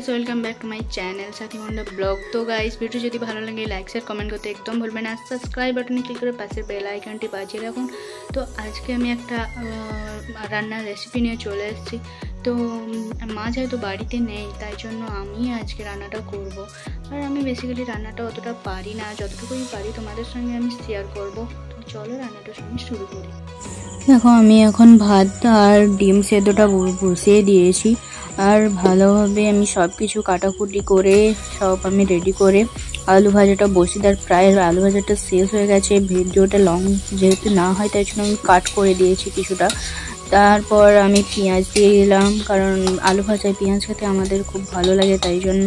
Guys welcome back to my channel Sathi Honda blog. तो guys video যদি ভালো লাগে লাইক শেয়ার কমেন্ট করতে একদম ভুলবেন না। সাবস্ক্রাইব বাটনে ক্লিক করে পাশের বেল আইকনটি বাজিয়ে রাখুন। তো আজকে আমি একটা রান্নার রেসিপি নিয়ে চলে এসেছি। তো মা যেহেতু বাড়িতে নেই তাই জন্য আমি আজকে রান্নাটা করব। আর আমি বেসিক্যালি রান্নাটা অতটা পারি না, যতটুকুই পারি তোমাদের সঙ্গে আমি শেয়ার করব। তো চলো রান্নাটা সঙ্গে শুরু করি। দেখো আমি এখন ভাত আর ডিম সেদ্ধটা বসিয়ে দিয়েছি। আর ভালোভাবে আমি সব কিছু কাটাকুটি করে সব আমি রেডি করে আলু ভাজাটা বসিয়ে দেওয়ার প্রায় আলু ভাজাটা শেষ হয়ে গেছে। ভিডিওটা লং যেহেতু না হয় তাই জন্য আমি কাট করে দিয়েছি কিছুটা। তারপর আমি পেঁয়াজ দিয়ে দিলাম, কারণ আলু ভাজায় পেঁয়াজ খেতে আমাদের খুব ভালো লাগে তাই জন্য।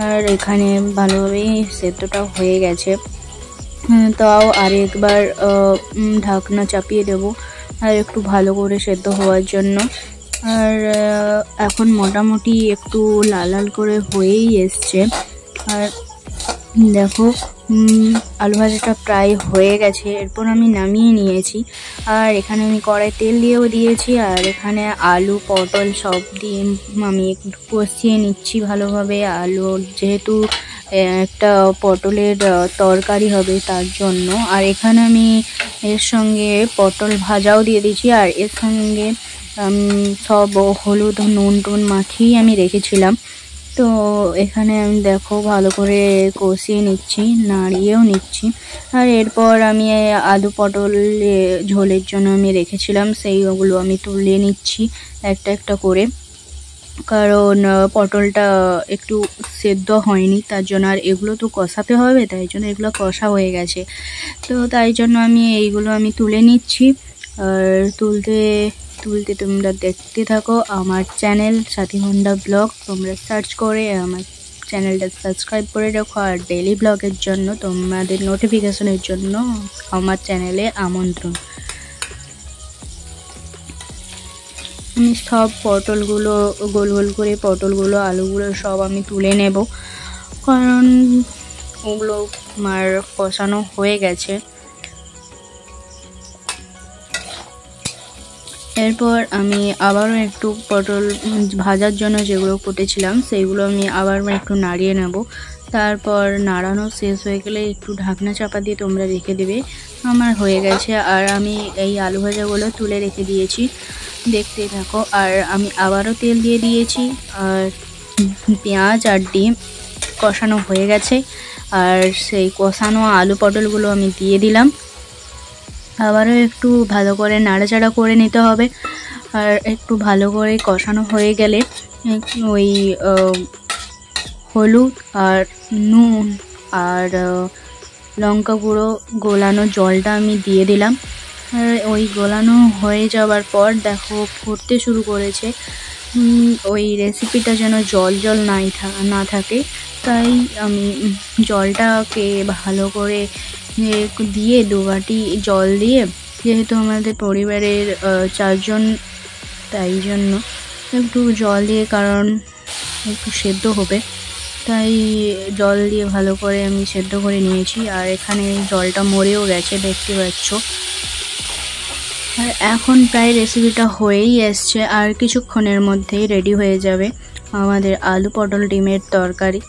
আর এখানে ভালোভাবেই সেদ্ধটা হয়ে গেছে, তাও আরেকবার ঢাকনা চাপিয়ে দেবো আর একটু ভালো করে সেদ্ধ হওয়ার জন্য। আর এখন মোটামুটি একটু লাল লাল করে হয়েই এসছে। আর দেখো আলু ভাজাটা প্রায় হয়ে গেছে, এরপর আমি নামিয়ে নিয়েছি। আর এখানে আমি কড়াই তেল দিয়েও দিয়েছি। আর এখানে আলু পটল সব দিয়ে আমি একটু কষিয়ে নিচ্ছি ভালোভাবে। আলু যেহেতু একটা পটলের তরকারি হবে তার জন্য। আর এখানে আমি এর সঙ্গে পটল ভাজাও দিয়ে দিয়েছি। আর এর সঙ্গে সব হলুদ নুন টুন মাখিয়ে আমি রেখেছিলাম। তো এখানে আমি দেখো ভালো করে কষিয়ে নিচ্ছি, নাড়িয়েও নিচ্ছি। আর এরপর আমি আলু পটল ঝোলের জন্য আমি রেখেছিলাম সেইগুলো আমি তুলে নিচ্ছি একটা একটা করে, কারণ পটলটা একটু সেদ্ধ হয়নি তার জন্য। আর এগুলো তো কষাতে হবে তাই জন্য এগুলো কষা হয়ে গেছে। তো তাই জন্য আমি এইগুলো আমি তুলে নিচ্ছি। আর তুলতে তুলতে তোমরা দেখতে থাকো আমার চ্যানেল সাথী হোন্ডা ব্লগ। তোমরা সার্চ করে আমার চ্যানেলটা সাবস্ক্রাইব করে রাখো। আর ডেইলি ব্লগের জন্য তোমাদের নোটিফিকেশনের জন্য আমার চ্যানেলে আমন্ত্রণ। আমি সব পটলগুলো গোল গোল করে পটলগুলো আলুগুলো সব আমি তুলে নেব, কারণ ওগুলো আমার কষানো হয়ে গেছে। এরপর আমি আবারও একটু পটল ভাজার জন্য যেগুলো কুটেছিলাম সেইগুলো আমি আবার একটু নাড়িয়ে নেব। তারপর নাড়ানো শেষ হয়ে গেলে একটু ঢাকনা চাপা দিয়ে তোমরা রেখে দেবে। আমার হয়ে গেছে। আর আমি এই আলু ভাজাগুলো তুলে রেখে দিয়েছি, দেখতে থাকো। আর আমি আবারও তেল দিয়ে দিয়েছি। আর পেঁয়াজ আর ডিম কষানো হয়ে গেছে। আর সেই কষানো আলু পটলগুলো আমি দিয়ে দিলাম। আবারও একটু ভালো করে নাড়াচাড়া করে নিতে হবে। আর একটু ভালো করে কষানো হয়ে গেলে ওই হলুদ আর নুন আর লঙ্কা গুঁড়ো গোলানো জলটা আমি দিয়ে দিলাম। আর ওই গোলানো হয়ে যাওয়ার পর দেখো ফুটতে শুরু করেছে। ওই রেসিপিটা যেন জল জল না থাকে তাই আমি জলটাকে ভালো করে দিয়ে 2 বাটি জল দিয়ে, যেহেতু আমাদের পরিবারের 4 জন তাই জন্য একটু জল দিয়ে, কারণ একটু সেদ্ধ হবে তাই জল দিয়ে ভালো করে আমি সেদ্ধ করে নিয়েছি। আর এখানে জলটা মরেও গেছে দেখতে পাচ্ছ। আর এখন প্রায় রেসিপিটা হয়েই এসছে, আর কিছুক্ষণের মধ্যেই রেডি হয়ে যাবে আমাদের আলু পটল ডিমের তরকারি।